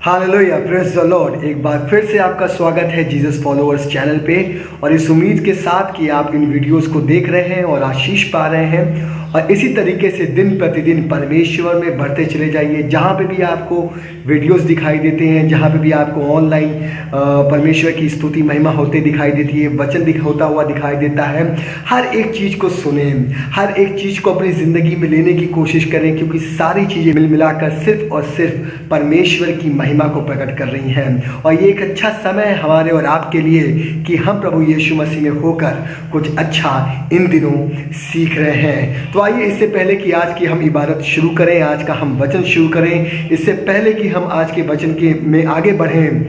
Hallelujah, praise the Lord. एक बार फिर से आपका स्वागत है जीसस फॉलोअर्स चैनल पे, और इस उम्मीद के साथ कि आप इन वीडियोस को देख रहे हैं और आशीष पा रहे हैं, और इसी तरीके से दिन प्रतिदिन परमेश्वर में बढ़ते चले जाइए। जहाँ पे भी आपको वीडियोस दिखाई देते हैं, जहाँ पे भी आपको ऑनलाइन परमेश्वर की स्तुति महिमा होते दिखाई देती है, वचन होता हुआ दिखाई देता है, हर एक चीज़ को सुने, हर एक चीज़ को अपनी ज़िंदगी में लेने की कोशिश करें, क्योंकि सारी चीज़ें मिल मिलाकर सिर्फ और सिर्फ परमेश्वर की महिमा को प्रकट कर रही हैं। और ये एक अच्छा समय है हमारे और आपके लिए कि हम प्रभु यीशु मसीह में होकर कुछ अच्छा इन दिनों सीख रहे हैं। तो आइए, इससे पहले कि आज की हम इबादत शुरू करें, आज का हम वचन शुरू करें, इससे पहले कि हम आज के वचन के में आगे बढ़ें,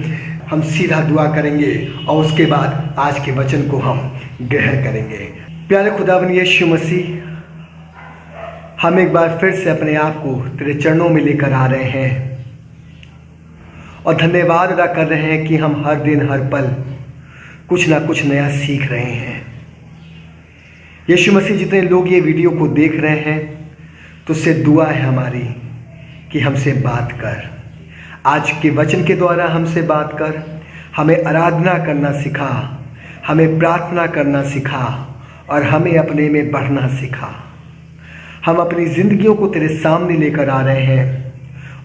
हम सीधा दुआ करेंगे और उसके बाद आज के वचन को हम ग्रहण करेंगे। प्यारे खुदावन यीशु मसीह, हम एक बार फिर से अपने आप को तेरे चरणों में लेकर आ रहे हैं और धन्यवाद अदा कर रहे हैं कि हम हर दिन हर पल कुछ ना कुछ नया सीख रहे हैं। यीशु मसीह, जितने लोग ये वीडियो को देख रहे हैं, तो उससे दुआ है हमारी कि हमसे बात कर, आज के वचन के द्वारा हमसे बात कर, हमें आराधना करना सिखा, हमें प्रार्थना करना सिखा और हमें अपने में बढ़ना सिखा। हम अपनी ज़िंदगियों को तेरे सामने लेकर आ रहे हैं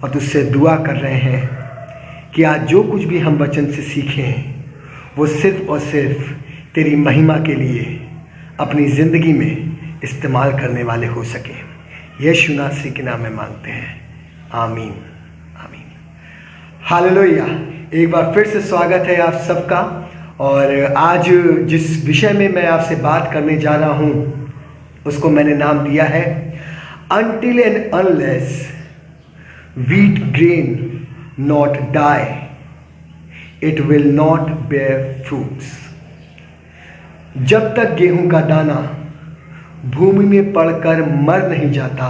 और तुझसे दुआ कर रहे हैं कि आज जो कुछ भी हम वचन से सीखें वो सिर्फ और सिर्फ तेरी महिमा के लिए अपनी ज़िंदगी में इस्तेमाल करने वाले हो सके। यीशु मसीह के नाम में मांगते हैं, आमीन आमीन। हालेलुया। एक बार फिर से स्वागत है आप सबका। और आज जिस विषय में मैं आपसे बात करने जा रहा हूँ उसको मैंने नाम दिया है Until and unless wheat grain not die, it will not bear fruits। जब तक गेहूं का दाना भूमि में पड़कर मर नहीं जाता,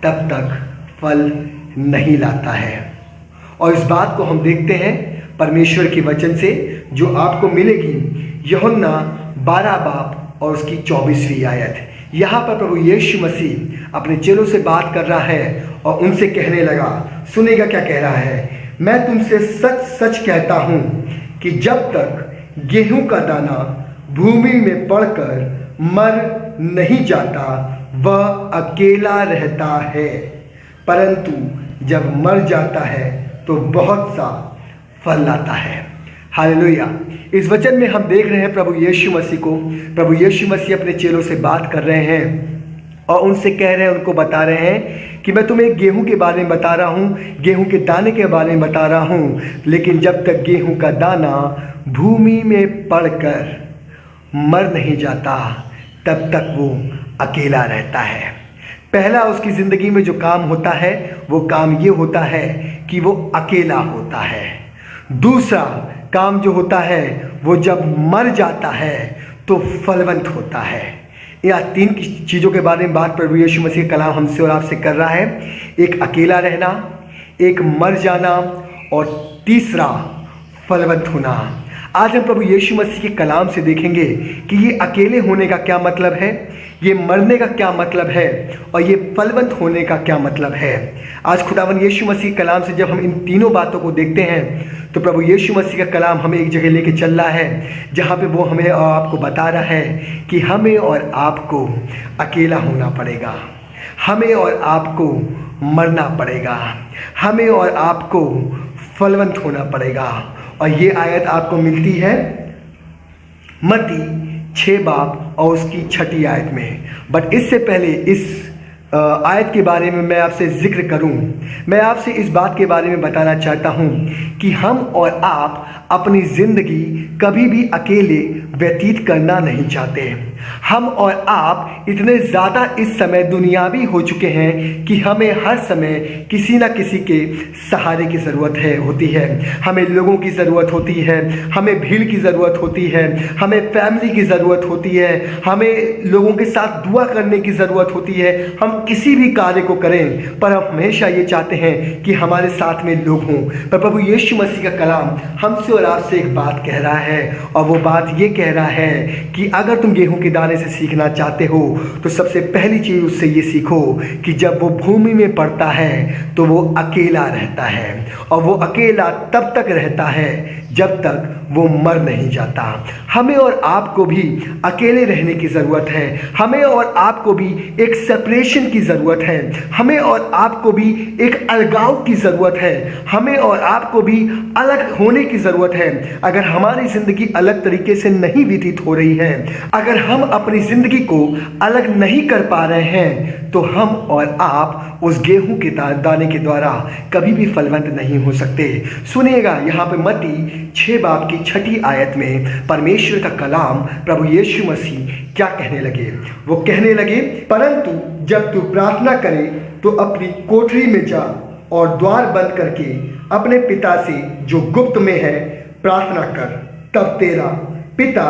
तब तक फल नहीं लाता है। और इस बात को हम देखते हैं परमेश्वर के वचन से, जो आपको मिलेगी यूहन्ना 12 बाब और उसकी 24वीं आयत। यहाँ पर प्रभु यीशु मसीह अपने चेलों से बात कर रहा है और उनसे कहने लगा, सुनेगा क्या कह रहा है, मैं तुमसे सच सच कहता हूँ कि जब तक गेहूं का दाना भूमि में पड़कर मर नहीं जाता, वह अकेला रहता है, परंतु जब मर जाता है तो बहुत सा फल लाता है। हालेलुया। इस वचन में हम देख रहे हैं प्रभु यीशु मसीह को। प्रभु यीशु मसीह अपने चेलों से बात कर रहे हैं और उनसे कह रहे हैं, उनको बता रहे हैं कि मैं तुम्हें गेहूं के बारे में बता रहा हूं, गेहूं के दाने के बारे में बता रहा हूं, लेकिन जब तक गेहूं का दाना भूमि में पड़कर मर नहीं जाता, तब तक वो अकेला रहता है। पहला उसकी ज़िंदगी में जो काम होता है वो काम ये होता है कि वो अकेला होता है। दूसरा काम जो होता है वो जब मर जाता है तो फलवंत होता है। यह तीन चीज़ों के बारे में बात प्रभु यीशु मसीह का कलाम हमसे और आपसे कर रहा है। एक अकेला रहना, एक मर जाना और तीसरा फलवंत होना। आज हम प्रभु यीशु मसीह के कलाम से देखेंगे कि ये अकेले होने का क्या मतलब है, ये मरने का क्या मतलब है और ये फलवंत होने का क्या मतलब है। आज खुदावन यीशु मसीह के कलाम से जब हम इन तीनों बातों को देखते हैं तो प्रभु यीशु मसीह का कलाम हमें एक जगह लेके चल रहा है जहाँ पे वो हमें और आपको बता रहा है कि हमें और आपको अकेला होना पड़ेगा, हमें और आपको मरना पड़ेगा, हमें और आपको फलवंत होना पड़ेगा। और ये आयत आपको मिलती है मत्ती 6 बाब और उसकी 6ठी आयत में। बट इससे पहले इस आयत के बारे में मैं आपसे जिक्र करूं, मैं आपसे इस बात के बारे में बताना चाहता हूं कि हम और आप अपनी ज़िंदगी कभी भी अकेले व्यतीत करना नहीं चाहते। हम और आप इतने ज़्यादा इस समय दुनियावी हो चुके हैं कि हमें हर समय किसी न किसी के सहारे की ज़रूरत होती है। हमें लोगों की ज़रूरत होती है, हमें भीड़ की ज़रूरत होती है, हमें फैमिली की ज़रूरत होती है, हमें लोगों के साथ दुआ करने की ज़रूरत होती है। हम किसी भी कार्य को करें पर हम हमेशा ये चाहते हैं कि हमारे साथ में लोग हों। पर प्रभु यीशु मसीह का कलाम हमसे और आपसे एक बात कह रहा है, और वो बात ये कह रहा है कि अगर तुम गेहूं के के दाने से सीखना चाहते हो तो सबसे पहली चीज़ उससे ये सीखो कि जब वो भूमि में पड़ता है तो वो अकेला रहता है, और वो अकेला तब तक रहता है जब तक वो मर नहीं जाता। हमें और आपको भी अकेले रहने की ज़रूरत है, हमें और आपको भी एक सेपरेशन की ज़रूरत है, हमें और आपको भी एक अलगाव की ज़रूरत है, हमें और आपको भी अलग होने की ज़रूरत है। अगर हमारी ज़िंदगी अलग तरीके से नहीं व्यतीत हो रही है, अगर हम अपनी ज़िंदगी को अलग नहीं कर पा रहे हैं, तो हम और आप उस गेहूं के दाने के द्वारा कभी भी फलवंत नहीं हो सकते। सुनिएगा यहाँ पे मत्ती 6 बाब की 6 आयत में परमेश्वर का कलाम प्रभु यीशु मसीह क्या कहने लगे। वो कहने लगे, परंतु जब तू प्रार्थना करे तो अपनी कोठरी में जा और द्वार बंद करके अपने पिता से जो गुप्त में है प्रार्थना कर, तब तेरा पिता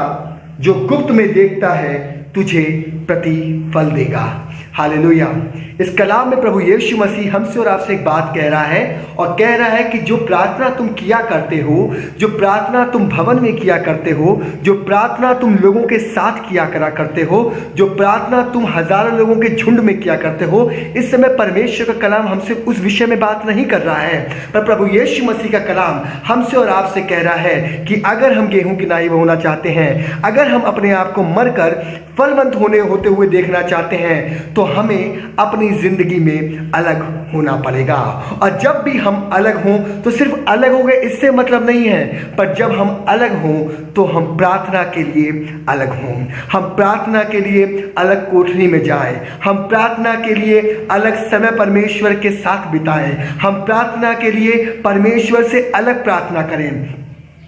जो गुप्त में देखता है तुझे प्रतिफल देगा। हालेलुया। इस कलाम में प्रभु यीशु मसीह हमसे और आपसे एक बात कह रहा है, और कह रहा है कि जो प्रार्थना तुम किया करते हो, जो प्रार्थना तुम भवन में किया करते हो, जो प्रार्थना तुम लोगों के साथ किया करा करते हो, जो प्रार्थना तुम हजारों लोगों के झुंड में किया करते हो, इस समय परमेश्वर का कलाम हमसे उस विषय में बात नहीं कर रहा है, पर प्रभु यीशु मसीह का कलाम हमसे और आपसे कह रहा है कि अगर हम गेहूं की नाई होना चाहते हैं, अगर हम अपने आप को मरकर फलवंत होते हुए देखना चाहते हैं, तो हमें अपनी जिंदगी में अलग होना पड़ेगा। और जब भी हम अलग हों तो सिर्फ अलग हो गए इससे मतलब नहीं है, पर जब हम अलग हों तो हम प्रार्थना के लिए अलग हों, हम प्रार्थना के लिए अलग कोठरी में जाएं, हम प्रार्थना के लिए अलग समय परमेश्वर के साथ बिताएं, हम प्रार्थना के लिए परमेश्वर से अलग प्रार्थना करें।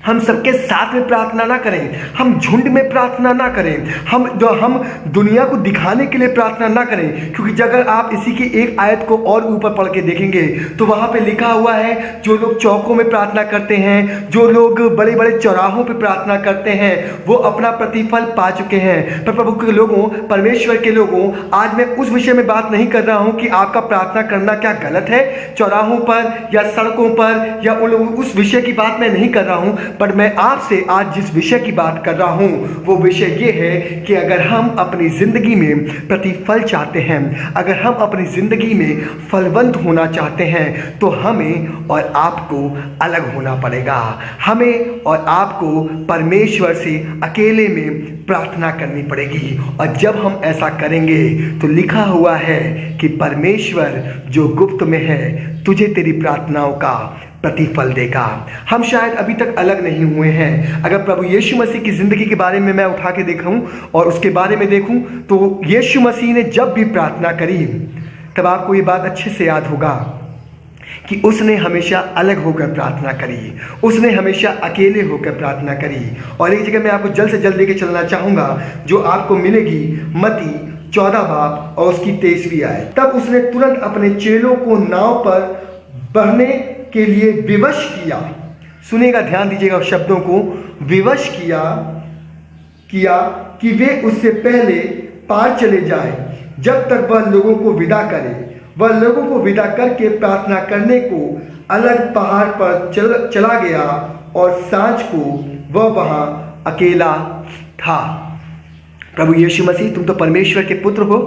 हम सबके साथ में प्रार्थना ना करें, हम झुंड में प्रार्थना ना करें, हम दुनिया को दिखाने के लिए प्रार्थना ना करें। क्योंकि अगर आप इसी की एक आयत को और ऊपर पढ़ के देखेंगे तो वहाँ पे लिखा हुआ है, जो लोग चौकों में प्रार्थना करते हैं, जो लोग बड़े बड़े चौराहों पे प्रार्थना करते हैं, वो अपना प्रतिफल पा चुके हैं। पर प्रभु के लोगों, परमेश्वर के लोगों, आज मैं उस विषय में बात नहीं कर रहा हूँ कि आपका प्रार्थना करना क्या गलत है चौराहों पर या सड़कों पर, या उस विषय की बात मैं नहीं कर रहा हूँ। पर मैं आपसे आज जिस विषय की बात कर रहा हूं वो विषय ये है कि अगर हम अपनी जिंदगी में प्रतिफल चाहते हैं, अगर हम अपनी जिंदगी में फलवंत होना चाहते हैं, तो हमें और आपको अलग होना पड़ेगा। हमें और आपको परमेश्वर से अकेले में प्रार्थना करनी पड़ेगी। और जब हम ऐसा करेंगे तो लिखा हुआ है कि परमेश्वर जो गुप्त में है तुझे तेरी प्रार्थनाओं का प्रतिफल देगा। हम शायद अभी तक अलग नहीं हुए हैं। अगर प्रभु यीशु मसीह की ज़िंदगी के बारे में मैं उठा के देखूं और उसके बारे में देखूं तो यीशु मसीह ने जब भी प्रार्थना करी तब आपको ये बात अच्छे से याद होगा कि उसने हमेशा अलग होकर प्रार्थना करी, उसने हमेशा अकेले होकर प्रार्थना करी। और एक जगह मैं आपको जल्द से जल्द लेके चलना चाहूँगा जो आपको मिलेगी मत्ती 14 बाब और उसकी 23वीं आयत। तब उसने तुरंत अपने चेलों को नाव पर बढ़ने के लिए विवश किया। सुनेगा, ध्यान दीजिएगा शब्दों को, विवश किया कि वे उससे पहले पार चले जाएं, जब तक वह लोगों को विदा करे। वह लोगों को विदा करके प्रार्थना करने को अलग पहाड़ पर चला गया और सांझ को वह वहां अकेला था। प्रभु यीशु मसीह, तुम तो परमेश्वर के पुत्र हो,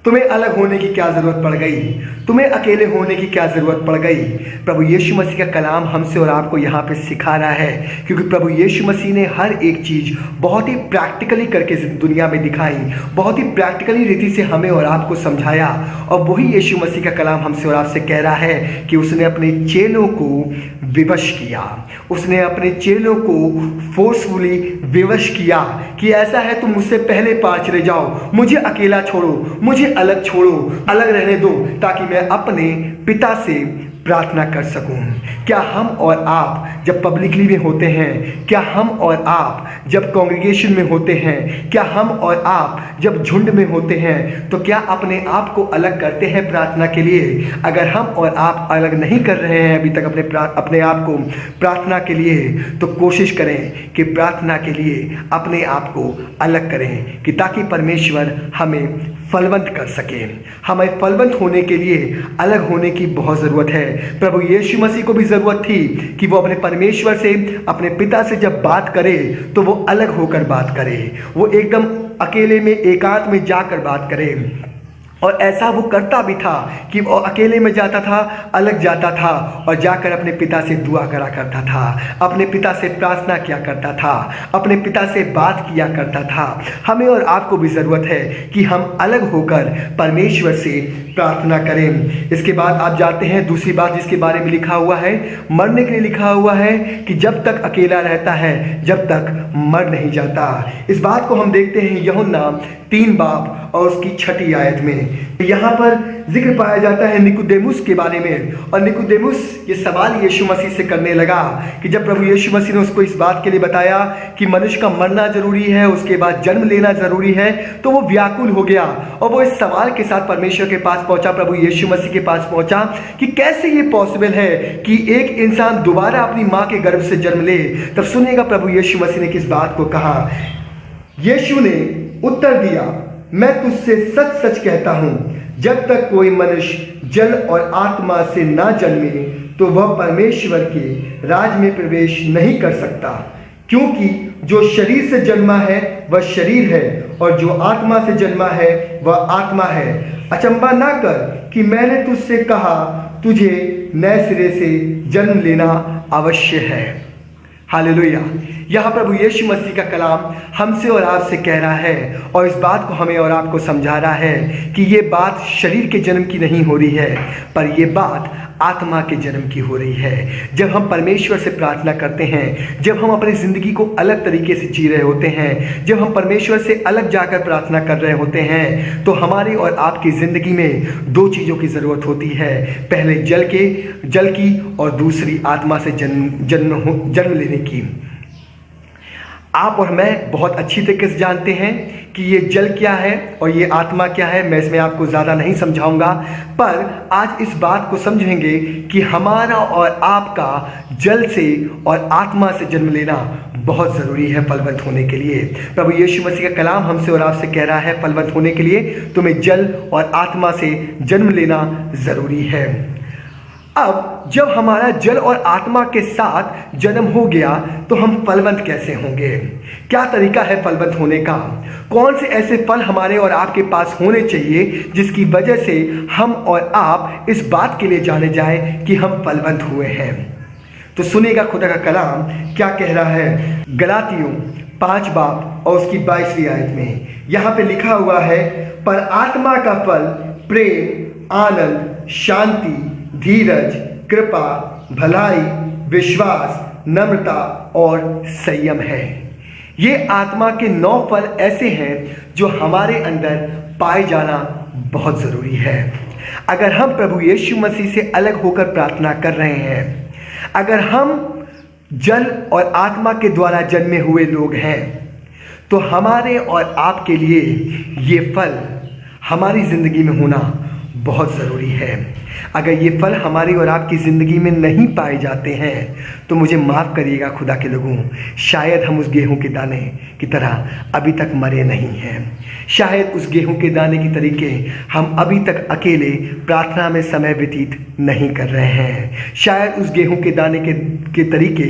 तुम्हें अलग होने की क्या ज़रूरत पड़ गई, तुम्हें अकेले होने की क्या ज़रूरत पड़ गई। प्रभु यीशु मसीह का कलाम हमसे और आपको यहाँ पे सिखा रहा है, क्योंकि प्रभु यीशु मसीह ने हर एक चीज़ बहुत ही प्रैक्टिकली करके दुनिया में दिखाई, बहुत ही प्रैक्टिकली रीति से हमें और आपको समझाया। और वही यीशु मसीह का कलाम हमसे और आपसे कह रहा है कि उसने अपने चेलों को विवश किया, उसने अपने चेलों को फोर्सफुली विवश किया कि ऐसा है तुम मुझसे पहले पार चले जाओ, मुझे अकेला छोड़ो, मुझे अलग छोड़ो, अलग रहने दो, ताकि मैं अपने पिता से प्रार्थना कर सकूं। क्या हम और आप जब पब्लिकली में होते हैं, क्या हम और आप जब कांग्रेगेशन में होते हैं, क्या हम और आप जब झुंड में होते हैं, तो क्या अपने आप को अलग करते हैं प्रार्थना के लिए? अगर हम और आप अलग नहीं कर रहे हैं अभी तक अपने आप को प्रार्थना के लिए, तो कोशिश करें कि प्रार्थना के लिए अपने आप को अलग करें, कि ताकि परमेश्वर हमें फलवंत कर सके। हमें फलवंत होने के लिए अलग होने की बहुत ज़रूरत है। प्रभु यीशु मसीह को भी ज़रूरत थी कि वो अपने परमेश्वर से, अपने पिता से जब बात करे तो वो अलग होकर बात करे, वो एकदम अकेले में एकांत में जाकर बात करे। और ऐसा वो करता भी था कि वो अकेले में जाता था, अलग जाता था और जाकर अपने पिता से दुआ करा करता था, अपने पिता से प्रार्थना किया करता था, अपने पिता से बात किया करता था। हमें और आपको भी ज़रूरत है कि हम अलग होकर परमेश्वर से प्रार्थना करें। इसके बाद आप जाते हैं दूसरी बात जिसके बारे में लिखा हुआ है, मरने के लिए लिखा हुआ है कि जब तक अकेला रहता है जब तक मर नहीं जाता। इस बात को हम देखते हैं यूहन्ना 3 बाब और उसकी 6 आयत में। यहाँ पर जिक्र पाया जाता है निकोदेमुस के बारे में, और निकोदेमुस ये सवाल यीशु मसीह से करने लगा कि जब प्रभु यीशु मसीह ने उसको इस बात के लिए बताया कि मनुष्य का मरना जरूरी है, उसके बाद जन्म लेना जरूरी है, तो वो व्याकुल हो गया और वो इस सवाल के साथ परमेश्वर के पास पहुंचा, प्रभु यीशु मसीह के पास पहुंचा कि कैसे ये पॉसिबल है कि एक इंसान दोबारा अपनी माँ के गर्भ से जन्म ले। तब सुनिएगा प्रभु यीशु मसीह ने किस बात को कहा। यीशु ने उत्तर दिया, मैं तुझसे सच सच कहता हूँ, जब तक कोई मनुष्य जल और आत्मा से ना जन्मे तो वह परमेश्वर के राज में प्रवेश नहीं कर सकता। क्योंकि जो शरीर से जन्मा है वह शरीर है, और जो आत्मा से जन्मा है वह आत्मा है। अचंभा ना कर कि मैंने तुझसे कहा, तुझे नए सिरे से जन्म लेना अवश्य है। हालेलुया। यहाँ प्रभु यीशु मसीह का कलाम हमसे और आपसे कह रहा है और इस बात को हमें और आपको समझा रहा है कि ये बात शरीर के जन्म की नहीं हो रही है, पर ये बात आत्मा के जन्म की हो रही है। जब हम परमेश्वर से प्रार्थना करते हैं, जब हम अपनी ज़िंदगी को अलग तरीके से जी रहे होते हैं, जब हम परमेश्वर से अलग जाकर प्रार्थना कर रहे होते हैं, तो हमारी और आपकी ज़िंदगी में 2 चीज़ों की ज़रूरत होती है। पहले जल की और दूसरी आत्मा से जन्म लेने की। आप और मैं बहुत अच्छी तरीके से जानते हैं कि ये जल क्या है और ये आत्मा क्या है। मैं इसमें आपको ज़्यादा नहीं समझाऊंगा, पर आज इस बात को समझेंगे कि हमारा और आपका जल से और आत्मा से जन्म लेना बहुत ज़रूरी है फलवंत होने के लिए। प्रभु यीशु मसीह का कलाम हमसे और आपसे कह रहा है, फलवंत होने के लिए तुम्हें जल और आत्मा से जन्म लेना ज़रूरी है। अब जब हमारा जल और आत्मा के साथ जन्म हो गया तो हम फलवंत कैसे होंगे? क्या तरीका है फलवंत होने का? कौन से ऐसे फल हमारे और आपके पास होने चाहिए जिसकी वजह से हम और आप इस बात के लिए जाने जाएं कि हम फलवंत हुए हैं? तो सुनिएगा खुदा का कलाम क्या कह रहा है। गलातियों 5 बाब और उसकी 22वीं आयत में यहाँ पे लिखा हुआ है, पर आत्मा का फल प्रेम, आनंद, शांति, धीरज, कृपा, भलाई, विश्वास, नम्रता और संयम है। ये आत्मा के 9 फल ऐसे हैं जो हमारे अंदर पाए जाना बहुत ज़रूरी है। अगर हम प्रभु यीशु मसीह से अलग होकर प्रार्थना कर रहे हैं, अगर हम जल और आत्मा के द्वारा जन्मे हुए लोग हैं, तो हमारे और आपके लिए ये फल हमारी ज़िंदगी में होना बहुत ज़रूरी है। अगर ये फल हमारी और आपकी ज़िंदगी में नहीं पाए जाते हैं तो मुझे माफ़ करिएगा खुदा के लोगों, शायद हम उस गेहूं के दाने की तरह अभी तक मरे नहीं हैं। शायद उस गेहूं के दाने की तरीके हम अभी तक अकेले प्रार्थना में समय व्यतीत नहीं कर रहे हैं। शायद उस गेहूं के दाने के तरीके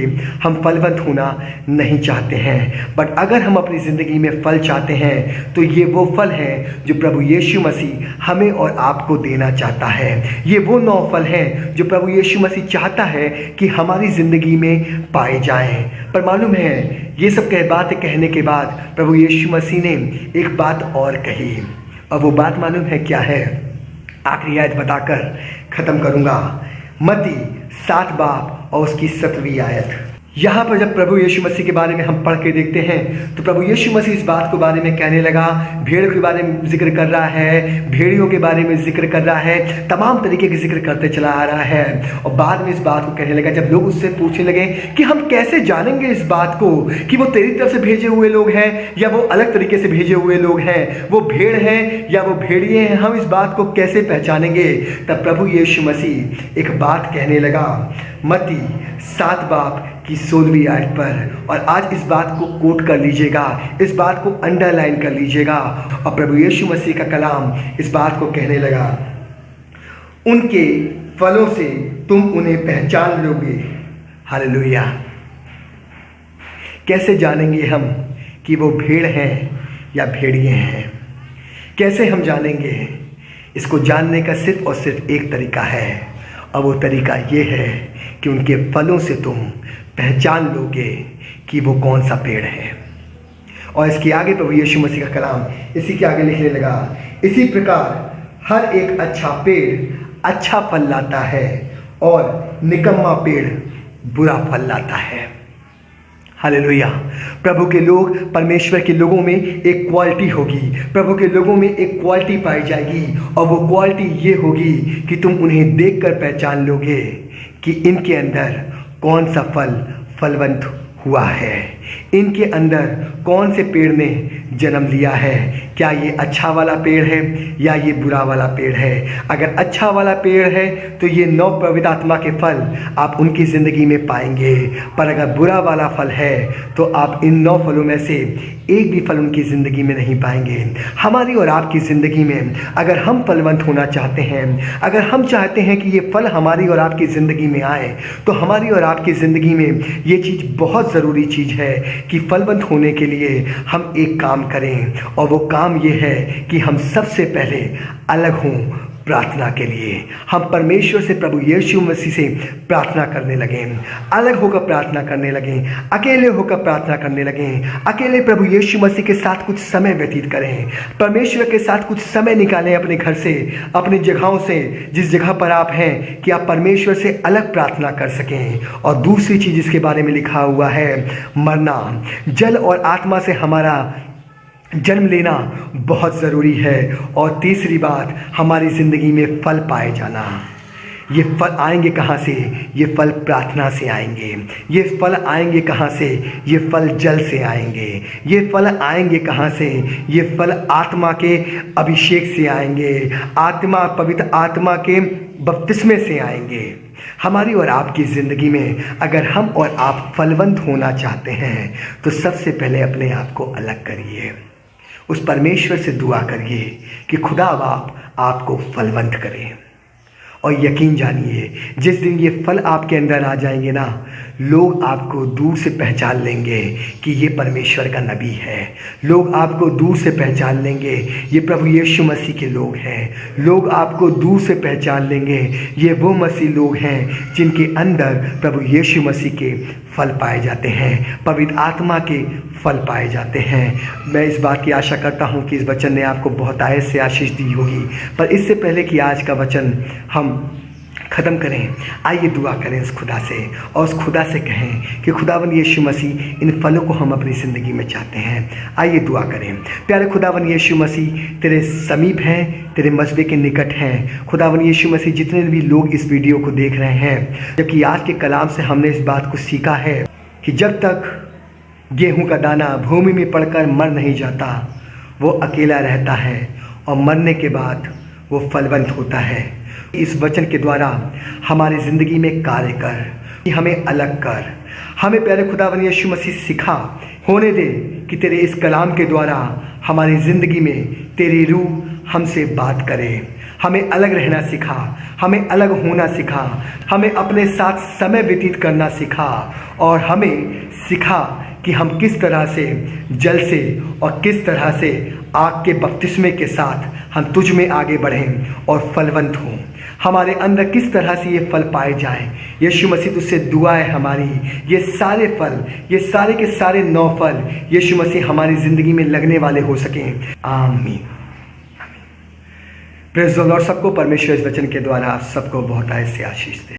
हम फलवंत होना नहीं चाहते हैं। बट अगर हम अपनी ज़िंदगी में फल चाहते हैं तो ये वो फल हैं जो प्रभु यीशु मसीह हमें और आपको देना चाहता है। ये वो 9 फल हैं जो प्रभु यीशु मसीह चाहता है कि हमारी ज़िंदगी में पाए जाएं। पर मालूम है, ये सब बातें कहने के बाद प्रभु यीशु मसीह ने एक बात और कही, और वो बात मालूम है क्या है? आखिरी आयत बताकर ख़त्म करूँगा। मत्ती 7 बाब और उसकी 7वीं आयत। यहाँ पर जब प्रभु यीशु मसीह के बारे में हम पढ़ के देखते हैं तो प्रभु यीशु मसीह इस बात के बारे में कहने लगा, भेड़ के बारे में जिक्र कर रहा है, भेड़ियों के बारे में जिक्र कर रहा है, तमाम तरीके के जिक्र करते चला आ रहा है। और बाद में इस बात को कहने लगा, जब लोग उससे पूछने लगे कि हम कैसे जानेंगे इस बात को कि वो तेरी तरफ से भेजे हुए लोग हैं या वो अलग तरीके से भेजे हुए लोग हैं, वो भेड़ हैं या वो भेड़िए हैं, हम इस बात को कैसे पहचानेंगे? तब प्रभु यीशु मसीह एक बात कहने लगा। मत्ती 7 बाब की 16वीं आयत पर। और आज इस बात को कोट कर लीजिएगा, इस बात को अंडरलाइन कर लीजिएगा। और प्रभु यीशु मसीह का कलाम इस बात को कहने लगा, उनके फलों से तुम उन्हें पहचान लोगे। हालेलुया। कैसे जानेंगे हम कि वो भेड़ हैं या भेड़िए हैं? कैसे हम जानेंगे? इसको जानने का सिर्फ और सिर्फ एक तरीका है, और वो तरीका ये है कि उनके फलों से तुम पहचान लोगे कि वो कौन सा पेड़ है। और इसके आगे प्रभु यीशु मसीह का कलाम इसी के आगे लिखने लगा, इसी प्रकार हर एक अच्छा पेड़ अच्छा फल लाता है और निकम्मा पेड़ बुरा फल लाता है। हालेलुया। प्रभु के लोग, परमेश्वर के लोगों में एक क्वालिटी होगी, प्रभु के लोगों में एक क्वालिटी पाई जाएगी, और वो क्वालिटी ये होगी कि तुम उन्हें देखकर पहचान लोगे कि इनके अंदर कौन सा फल फलवंत हुआ है, इनके अंदर कौन से पेड़ ने जन्म लिया है। क्या ये अच्छा वाला पेड़ है या ये बुरा वाला पेड़ है? अगर अच्छा वाला पेड़ है तो ये 9 पवित्र आत्मा के फल आप उनकी ज़िंदगी में पाएंगे, पर अगर बुरा वाला फल है तो आप इन 9 फलों में से एक भी फल उनकी ज़िंदगी में नहीं पाएंगे। हमारी और आपकी ज़िंदगी में अगर हम फलवंत होना चाहते हैं, अगर हम चाहते हैं कि ये फल हमारी और आपकी ज़िंदगी में आए, तो हमारी और आपकी ज़िंदगी में ये चीज़ बहुत ज़रूरी चीज़ है कि फलवंत होने के लिए हम एक काम करें, और वो काम ये है कि हम सबसे पहले अलग हों प्रार्थना के लिए। हम परमेश्वर से, प्रभु यीशु मसीह से प्रार्थना करने लगें, अलग होकर प्रार्थना करने लगें, अकेले होकर प्रार्थना करने लगें, अकेले प्रभु यीशु मसीह के साथ कुछ समय व्यतीत करें, परमेश्वर के साथ कुछ समय निकालें अपने घर से, अपनी जगहों से, जिस जगह पर आप हैं, कि आप परमेश्वर से अलग प्रार्थना कर सकें। और दूसरी चीज़ इसके बारे में लिखा हुआ है, मरना, जल और आत्मा से हमारा जन्म लेना बहुत ज़रूरी है। और तीसरी बात, हमारी ज़िंदगी में फल पाए जाना। ये फल आएंगे कहाँ से? ये फल प्रार्थना से आएंगे। ये फल आएंगे कहाँ से? ये फल जल से आएंगे। ये फल आएंगे कहाँ से? ये फल आत्मा के अभिषेक से आएंगे, आत्मा, पवित्र आत्मा के बपतिस्मे से आएंगे। हमारी और आपकी ज़िंदगी में अगर हम और आप फलवंत होना चाहते हैं तो सबसे पहले अपने आप को अलग करिए, उस परमेश्वर से दुआ करिए कि खुदा बाप आपको फलवंत करें। और यकीन जानिए, जिस दिन ये फल आपके अंदर आ जाएंगे ना, लोग आपको दूर से पहचान लेंगे कि ये परमेश्वर का नबी है। लोग आपको दूर से पहचान लेंगे ये प्रभु यीशु मसीह के लोग हैं। लोग आपको दूर से पहचान लेंगे ये वो मसीह लोग हैं जिनके अंदर प्रभु यीशु मसीह के फल पाए जाते हैं, पवित्र आत्मा के फल पाए जाते हैं। मैं इस बात की आशा करता हूँ कि इस वचन ने आपको बहुत आयत से आशीष दी होगी। पर इससे पहले कि आज का वचन हम ख़त्म करें, आइए दुआ करें उस खुदा से, और उस खुदा से कहें कि खुदावन यीशु मसीह, इन फलों को हम अपनी ज़िंदगी में चाहते हैं। आइए दुआ करें। प्यारे खुदावन यीशु मसीह, तेरे समीप हैं, तेरे मस्बे के निकट हैं। खुदावन यीशु मसीह, जितने भी लोग इस वीडियो को देख रहे हैं, जबकि आज के कलाम से हमने इस बात को सीखा है कि जब तक गेहूं का दाना भूमि में पड़कर मर नहीं जाता, वो अकेला रहता है, और मरने के बाद वो फलवंत होता है। इस वचन के द्वारा हमारी ज़िंदगी में कार्य कर, कि हमें अलग कर। हमें प्यारे खुदावन यीशु मसीह सिखा, होने दे कि तेरे इस कलाम के द्वारा हमारी ज़िंदगी में तेरी रूह हमसे बात करे। हमें अलग रहना सिखा, हमें अलग होना सिखा, हमें अपने साथ समय व्यतीत करना सिखा, और हमें सिखा कि हम किस तरह से जल से और किस तरह से आग के बपतिस्मे के साथ हम तुझ में आगे बढ़ें और फलवंत हों। हमारे अंदर किस तरह से ये फल पाए जाएं। यीशु मसीह तुझसे दुआ है हमारी, ये सारे फल, ये सारे के सारे 9 फल यीशु मसीह हमारी ज़िंदगी में लगने वाले हो सकें। आमीन। Praise the Lord. सबको परमेश्वर इस वचन के द्वारा सबको बहुत आयत से आशीष दे।